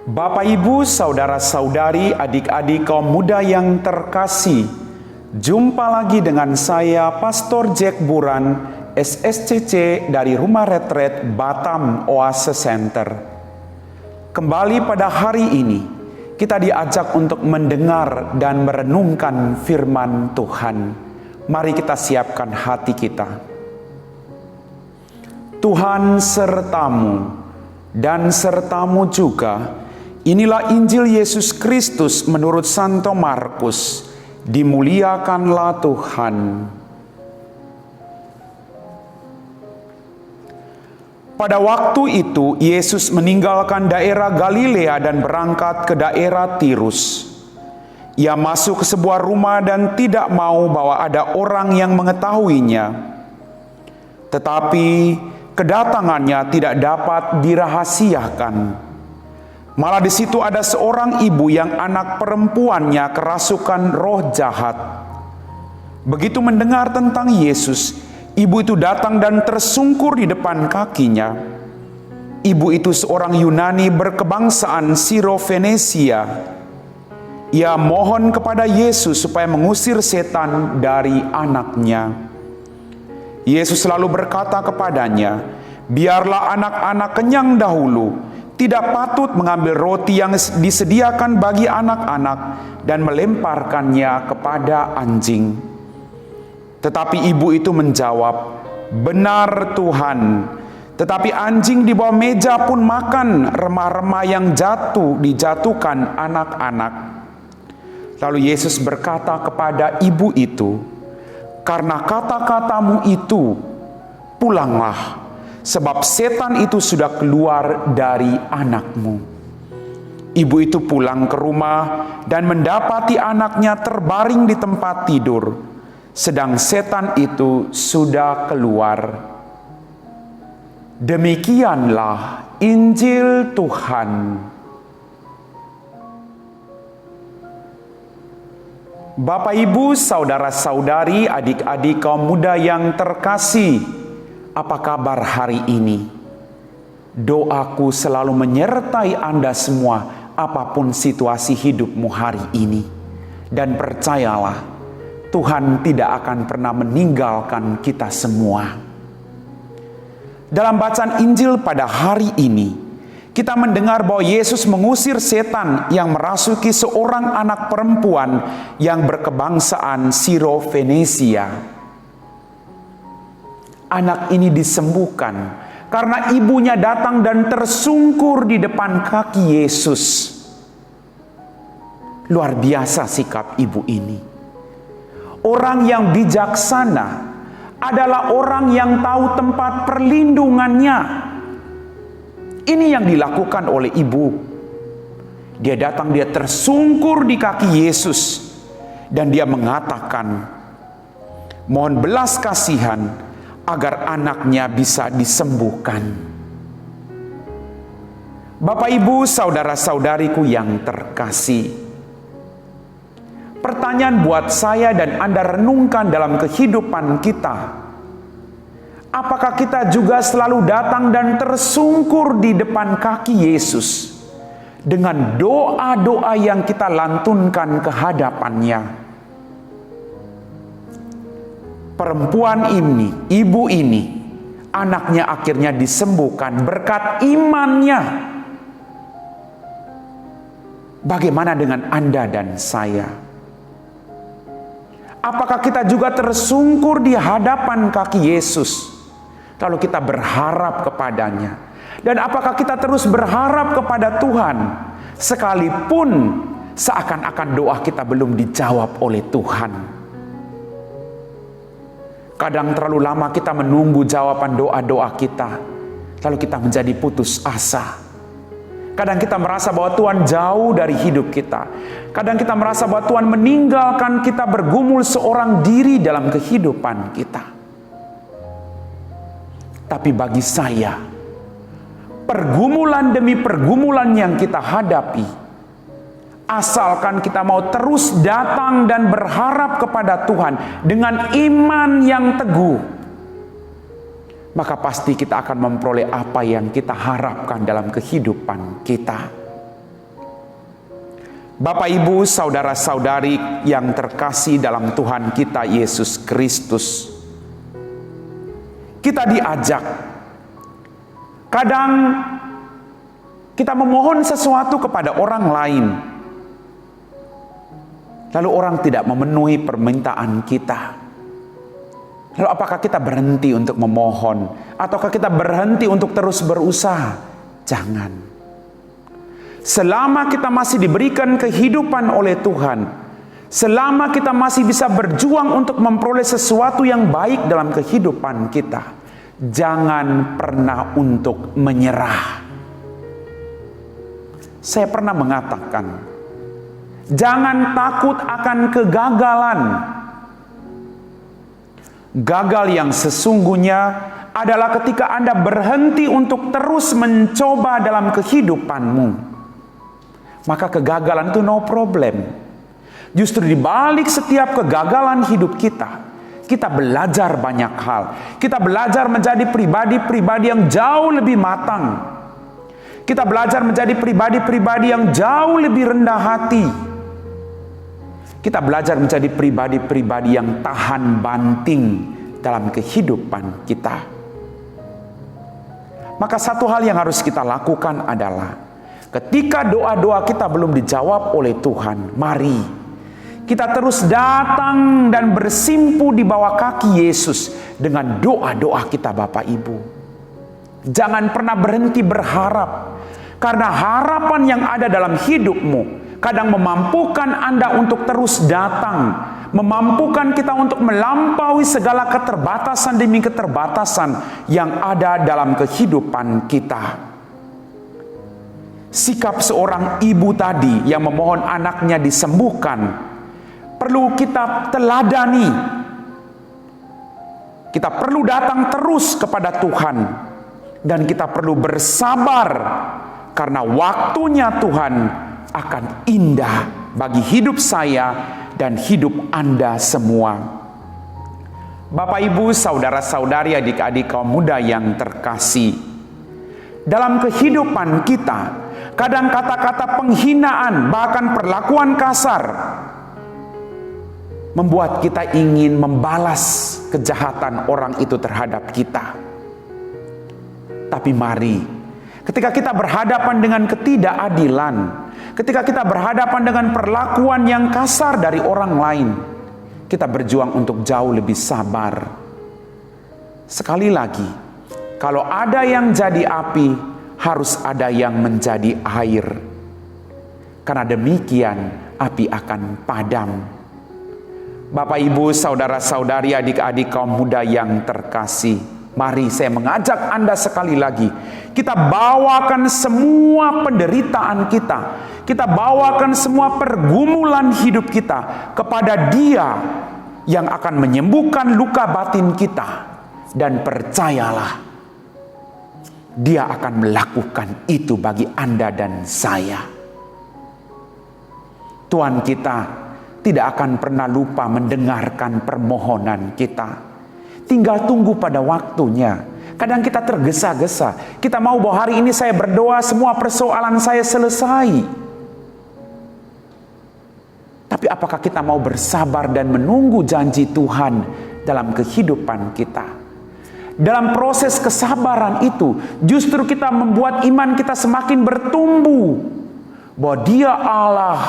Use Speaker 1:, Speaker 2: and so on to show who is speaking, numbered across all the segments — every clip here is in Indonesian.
Speaker 1: Bapak, Ibu, saudara-saudari, adik-adik kaum muda yang terkasih, jumpa lagi dengan saya, Pastor Jack Buran, SSCC dari Rumah Retret Batam Oase Center. Kembali pada hari ini, kita diajak untuk mendengar dan merenungkan firman Tuhan. Mari kita siapkan hati kita. Tuhan sertamu dan sertamu juga. Inilah Injil Yesus Kristus menurut Santo Markus. Dimuliakanlah Tuhan. Pada waktu itu Yesus meninggalkan daerah Galilea dan berangkat ke daerah Tirus. Ia masuk ke sebuah rumah dan tidak mau bahwa ada orang yang mengetahuinya. Tetapi kedatangannya tidak dapat dirahasiakan. Malah di situ ada seorang ibu yang anak perempuannya kerasukan roh jahat. Begitu mendengar tentang Yesus, ibu itu datang dan tersungkur di depan kakinya. Ibu itu seorang Yunani berkebangsaan Siro-Fenesia. Ia mohon kepada Yesus supaya mengusir setan dari anaknya. Yesus selalu berkata kepadanya, "Biarlah anak-anak kenyang dahulu. Tidak patut mengambil roti yang disediakan bagi anak-anak dan melemparkannya kepada anjing." Tetapi ibu itu menjawab, "Benar Tuhan, tetapi anjing di bawah meja pun makan remah-remah yang dijatuhkan anak-anak." Lalu Yesus berkata kepada ibu itu, "Karena kata-katamu itu, pulanglah, sebab setan itu sudah keluar dari anakmu." Ibu itu pulang ke rumah dan mendapati anaknya terbaring di tempat tidur, sedang setan itu sudah keluar. Demikianlah Injil Tuhan. Bapak, Ibu, saudara-saudari, adik-adik kaum muda yang terkasih, apa kabar hari ini? Doaku selalu menyertai Anda semua apapun situasi hidupmu hari ini. Dan percayalah, Tuhan tidak akan pernah meninggalkan kita semua. Dalam bacaan Injil pada hari ini, kita mendengar bahwa Yesus mengusir setan yang merasuki seorang anak perempuan yang berkebangsaan Siro-Fenesia. Anak ini disembuhkan karena ibunya datang dan tersungkur di depan kaki Yesus. Luar biasa sikap ibu ini. Orang yang bijaksana adalah orang yang tahu tempat perlindungannya. Ini yang dilakukan oleh ibu. Dia datang, dia tersungkur di kaki Yesus, dan dia mengatakan, "Mohon belas kasihan agar anaknya bisa disembuhkan." Bapak, Ibu, saudara-saudariku yang terkasih, pertanyaan buat saya dan Anda renungkan dalam kehidupan kita. Apakah kita juga selalu datang dan tersungkur di depan kaki Yesus dengan doa-doa yang kita lantunkan ke hadapannya? Perempuan ini, ibu ini, anaknya akhirnya disembuhkan berkat imannya. Bagaimana dengan Anda dan saya? Apakah kita juga tersungkur di hadapan kaki Yesus? Lalu kita berharap kepadanya. Dan apakah kita terus berharap kepada Tuhan, sekalipun seakan-akan doa kita belum dijawab oleh Tuhan? Kadang terlalu lama kita menunggu jawaban doa-doa kita, lalu kita menjadi putus asa. Kadang kita merasa bahwa Tuhan jauh dari hidup kita. Kadang kita merasa bahwa Tuhan meninggalkan kita bergumul seorang diri dalam kehidupan kita. Tapi bagi saya, pergumulan demi pergumulan yang kita hadapi, asalkan kita mau terus datang dan berharap kepada Tuhan dengan iman yang teguh, maka pasti kita akan memperoleh apa yang kita harapkan dalam kehidupan kita. Bapak, Ibu, saudara-saudari yang terkasih dalam Tuhan kita Yesus Kristus, kita diajak. Kadang kita memohon sesuatu kepada orang lain, lalu orang tidak memenuhi permintaan kita. Lalu apakah kita berhenti untuk memohon? Ataukah kita berhenti untuk terus berusaha? Jangan. Selama kita masih diberikan kehidupan oleh Tuhan, selama kita masih bisa berjuang untuk memperoleh sesuatu yang baik dalam kehidupan kita, jangan pernah untuk menyerah. Saya pernah mengatakan, jangan takut akan kegagalan. Gagal yang sesungguhnya adalah ketika Anda berhenti untuk terus mencoba dalam kehidupanmu. Maka kegagalan itu no problem. Justru di balik setiap kegagalan hidup kita, kita belajar banyak hal. Kita belajar menjadi pribadi-pribadi yang jauh lebih matang. Kita belajar menjadi pribadi-pribadi yang jauh lebih rendah hati. Kita belajar menjadi pribadi-pribadi yang tahan banting dalam kehidupan kita. Maka satu hal yang harus kita lakukan adalah, ketika doa-doa kita belum dijawab oleh Tuhan, mari kita terus datang dan bersimpu di bawah kaki Yesus dengan doa-doa kita, Bapak Ibu. Jangan pernah berhenti berharap, karena harapan yang ada dalam hidupmu kadang memampukan Anda untuk terus datang, memampukan kita untuk melampaui segala keterbatasan demi keterbatasan yang ada dalam kehidupan kita. Sikap seorang ibu tadi yang memohon anaknya disembuhkan perlu kita teladani. Kita perlu datang terus kepada Tuhan, dan kita perlu bersabar, karena waktunya Tuhan akan indah bagi hidup saya dan hidup Anda semua. Bapak, Ibu, saudara-saudari, adik-adik kaum muda yang terkasih, dalam kehidupan kita kadang kata-kata penghinaan, bahkan perlakuan kasar membuat kita ingin membalas kejahatan orang itu terhadap kita. Tapi mari, ketika kita berhadapan dengan ketidakadilan, ketika kita berhadapan dengan perlakuan yang kasar dari orang lain, kita berjuang untuk jauh lebih sabar. Sekali lagi, kalau ada yang jadi api, harus ada yang menjadi air. Karena demikian, api akan padam. Bapak, Ibu, saudara-saudari, adik-adik kaum muda yang terkasih, mari saya mengajak Anda sekali lagi, kita bawakan semua penderitaan kita, kita bawakan semua pergumulan hidup kita kepada Dia yang akan menyembuhkan luka batin kita. Dan percayalah, Dia akan melakukan itu bagi Anda dan saya. Tuhan kita tidak akan pernah lupa mendengarkan permohonan kita. Tinggal tunggu pada waktunya. Kadang kita tergesa-gesa. Kita mau bahwa hari ini saya berdoa, semua persoalan saya selesai. Tapi apakah kita mau bersabar dan menunggu janji Tuhan dalam kehidupan kita? Dalam proses kesabaran itu, justru kita membuat iman kita semakin bertumbuh. Bahwa Dia Allah,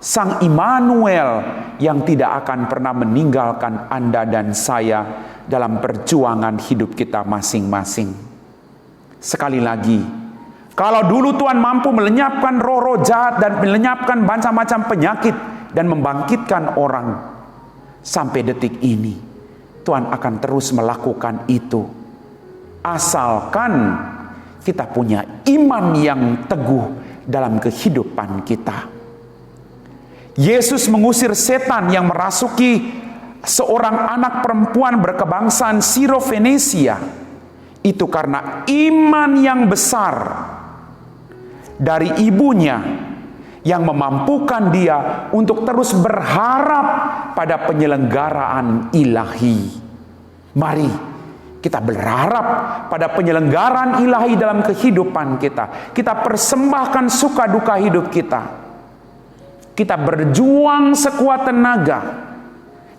Speaker 1: Sang Immanuel, yang tidak akan pernah meninggalkan Anda dan saya dalam perjuangan hidup kita masing-masing. Sekali lagi, kalau dulu Tuhan mampu melenyapkan roh-roh jahat dan melenyapkan macam-macam penyakit dan membangkitkan orang, sampai detik ini Tuhan akan terus melakukan itu, asalkan kita punya iman yang teguh dalam kehidupan kita. Yesus mengusir setan yang merasuki seorang anak perempuan berkebangsaan Siro-Fenisia itu karena iman yang besar dari ibunya yang memampukan dia untuk terus berharap pada penyelenggaraan ilahi. Mari kita berharap pada penyelenggaraan ilahi dalam kehidupan kita. Kita persembahkan suka duka hidup kita Kita berjuang sekuat tenaga,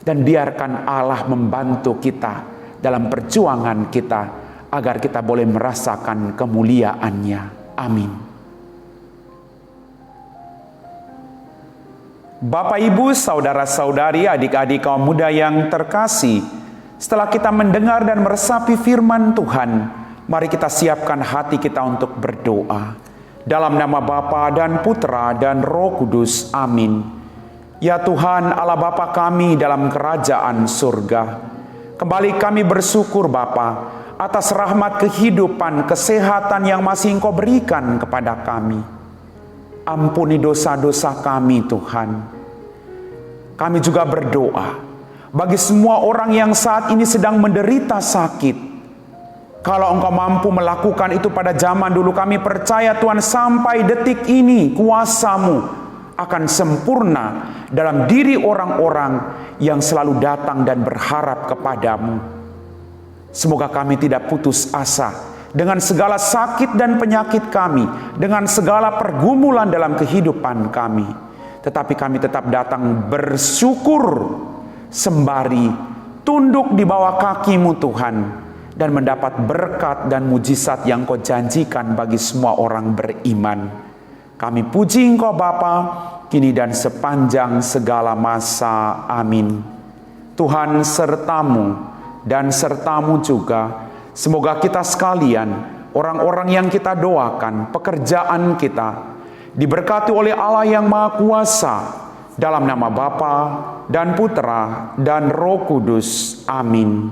Speaker 1: dan biarkan Allah membantu kita dalam perjuangan kita, agar kita boleh merasakan kemuliaan-Nya. Amin. Bapak, Ibu, saudara-saudari, adik-adik kaum muda yang terkasih, setelah kita mendengar dan meresapi firman Tuhan, mari kita siapkan hati kita untuk berdoa. Dalam nama Bapa dan Putra dan Roh Kudus. Amin. Ya Tuhan, Allah Bapa kami dalam kerajaan surga, kembali kami bersyukur Bapa atas rahmat kehidupan, kesehatan yang masih Engkau berikan kepada kami. Ampuni dosa-dosa kami Tuhan. Kami juga berdoa bagi semua orang yang saat ini sedang menderita sakit. Kalau Engkau mampu melakukan itu pada zaman dulu, kami percaya Tuhan sampai detik ini kuasa-Mu akan sempurna dalam diri orang-orang yang selalu datang dan berharap kepadamu. Semoga kami tidak putus asa dengan segala sakit dan penyakit kami, dengan segala pergumulan dalam kehidupan kami. Tetapi kami tetap datang bersyukur, sembari tunduk di bawah kaki-Mu Tuhan, dan mendapat berkat dan mujizat yang Kau janjikan bagi semua orang beriman. Kami puji Engkau Bapa, kini dan sepanjang segala masa. Amin. Tuhan sertamu dan sertamu juga. Semoga kita sekalian, orang-orang yang kita doakan, pekerjaan kita, diberkati oleh Allah yang Maha Kuasa, dalam nama Bapa dan Putra dan Roh Kudus. Amin.